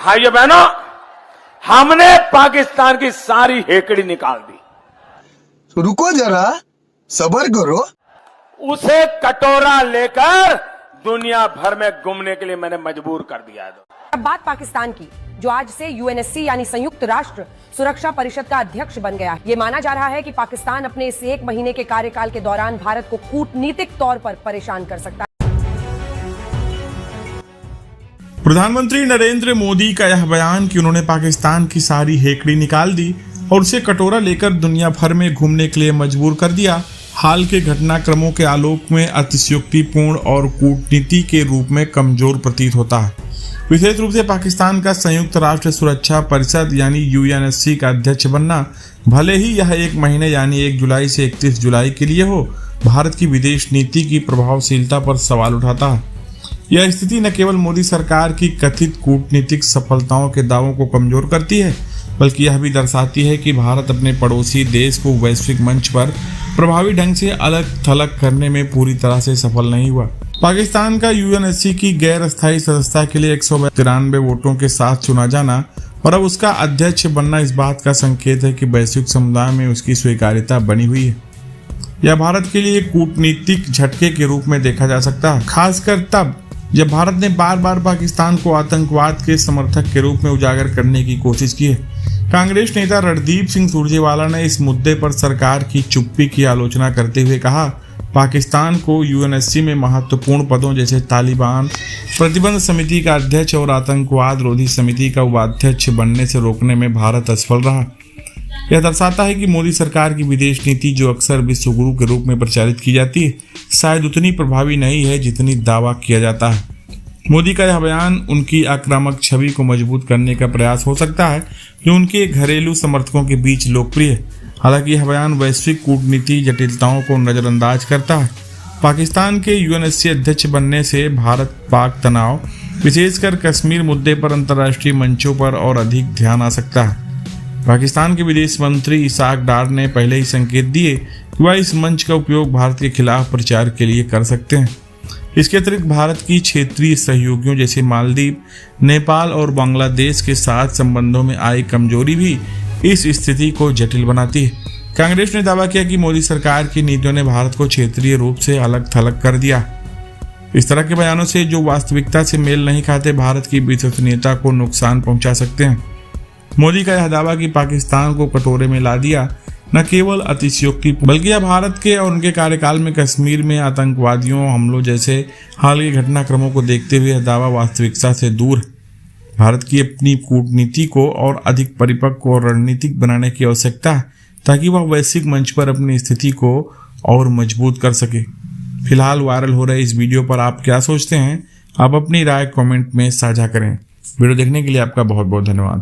भाइयों बहनों, हमने पाकिस्तान की सारी हेकड़ी निकाल दी। तो रुको जरा, सब्र करो। उसे कटोरा लेकर दुनिया भर में घूमने के लिए मैंने मजबूर कर दिया है। अब बात पाकिस्तान की, जो आज से यूएनएससी यानी संयुक्त राष्ट्र सुरक्षा परिषद का अध्यक्ष बन गया। ये माना जा रहा है कि पाकिस्तान अपने इस 1 महीने के कार्यकाल के दौरान भारत को कूटनीतिक तौर पर परेशान कर सकता है। प्रधानमंत्री नरेंद्र मोदी का यह बयान कि उन्होंने पाकिस्तान की सारी हेकड़ी निकाल दी और उसे कटोरा लेकर दुनिया भर में घूमने के लिए मजबूर कर दिया, हाल के घटनाक्रमों के आलोक में अतिशयोक्तिपूर्ण और कूटनीति के रूप में कमजोर प्रतीत होता है। विशेष रूप से पाकिस्तान का संयुक्त राष्ट्र सुरक्षा परिषद यानी यूएनएससी का अध्यक्ष बनना, भले ही यह 1 महीने यानी 1 जुलाई से 31 जुलाई के लिए हो, भारत की विदेश नीति की प्रभावशीलता पर सवाल उठाता है। यह स्थिति न केवल मोदी सरकार की कथित कूटनीतिक सफलताओं के दावों को कमजोर करती है, बल्कि यह भी दर्शाती है कि भारत अपने पड़ोसी देश को वैश्विक मंच पर प्रभावी ढंग से अलग थलग करने में पूरी तरह से सफल नहीं हुआ। पाकिस्तान का यूएनएससी की गैर अस्थायी सदस्यता के लिए 193 वोटों के साथ चुना जाना और अब उसका अध्यक्ष बनना इस बात का संकेत है कि वैश्विक समुदाय में उसकी स्वीकार्यता बनी हुई है। यह भारत के लिए कूटनीतिक झटके के रूप में देखा जा सकता है, खासकर तब जब भारत ने बार बार पाकिस्तान को आतंकवाद के समर्थक के रूप में उजागर करने की कोशिश की है। कांग्रेस नेता रणदीप सिंह सुरजेवाला ने इस मुद्दे पर सरकार की चुप्पी की आलोचना करते हुए कहा, पाकिस्तान को यूएनएससी में महत्वपूर्ण पदों जैसे तालिबान प्रतिबंध समिति का अध्यक्ष और आतंकवाद रोधी समिति का उपाध्यक्ष बनने से रोकने में भारत असफल रहा। यह दर्शाता है कि मोदी सरकार की विदेश नीति, जो अक्सर विश्वगुरु के रूप में प्रचारित की जाती है, शायद उतनी प्रभावी नहीं है जितनी दावा किया जाता है। मोदी का यह बयान उनकी आक्रामक छवि को मजबूत करने का प्रयास हो सकता है, जो उनके घरेलू समर्थकों के बीच लोकप्रिय है। हालांकि यह बयान वैश्विक कूटनीति जटिलताओं को नजरअंदाज करता है। पाकिस्तान के यूएनएससी अध्यक्ष बनने से भारत पाक तनाव, विशेषकर कश्मीर मुद्दे पर अंतर्राष्ट्रीय मंचों पर और अधिक ध्यान आ सकता है। पाकिस्तान के विदेश मंत्री इसाक डार ने पहले ही संकेत दिए कि वह इस मंच का उपयोग भारत के खिलाफ प्रचार के लिए कर सकते हैं। इसके अतिरिक्त भारत की क्षेत्रीय सहयोगियों जैसे मालदीव, नेपाल और बांग्लादेश के साथ संबंधों में आई कमजोरी भी इस स्थिति को जटिल बनाती है। कांग्रेस ने दावा किया कि मोदी सरकार की नीतियों ने भारत को क्षेत्रीय रूप से अलग थलग कर दिया। इस तरह के बयानों से जो वास्तविकता से मेल नहीं खाते, भारत की विश्वसनीयता को नुकसान पहुंचा सकते हैं। मोदी का यह दावा कि पाकिस्तान को कटोरे में ला दिया न केवल अतिशयोक्ति, बल्कि यह भारत के और उनके कार्यकाल में कश्मीर में आतंकवादियों हमलों जैसे हाल के घटनाक्रमों को देखते हुए यह दावा वास्तविकता से दूर है। भारत की अपनी कूटनीति को और अधिक परिपक्व और रणनीतिक बनाने की आवश्यकता है, ताकि वह वैश्विक मंच पर अपनी स्थिति को और मजबूत कर सके। फिलहाल वायरल हो रहे इस वीडियो पर आप क्या सोचते हैं? आप अपनी राय कमेंट में साझा करें। वीडियो देखने के लिए आपका बहुत बहुत धन्यवाद।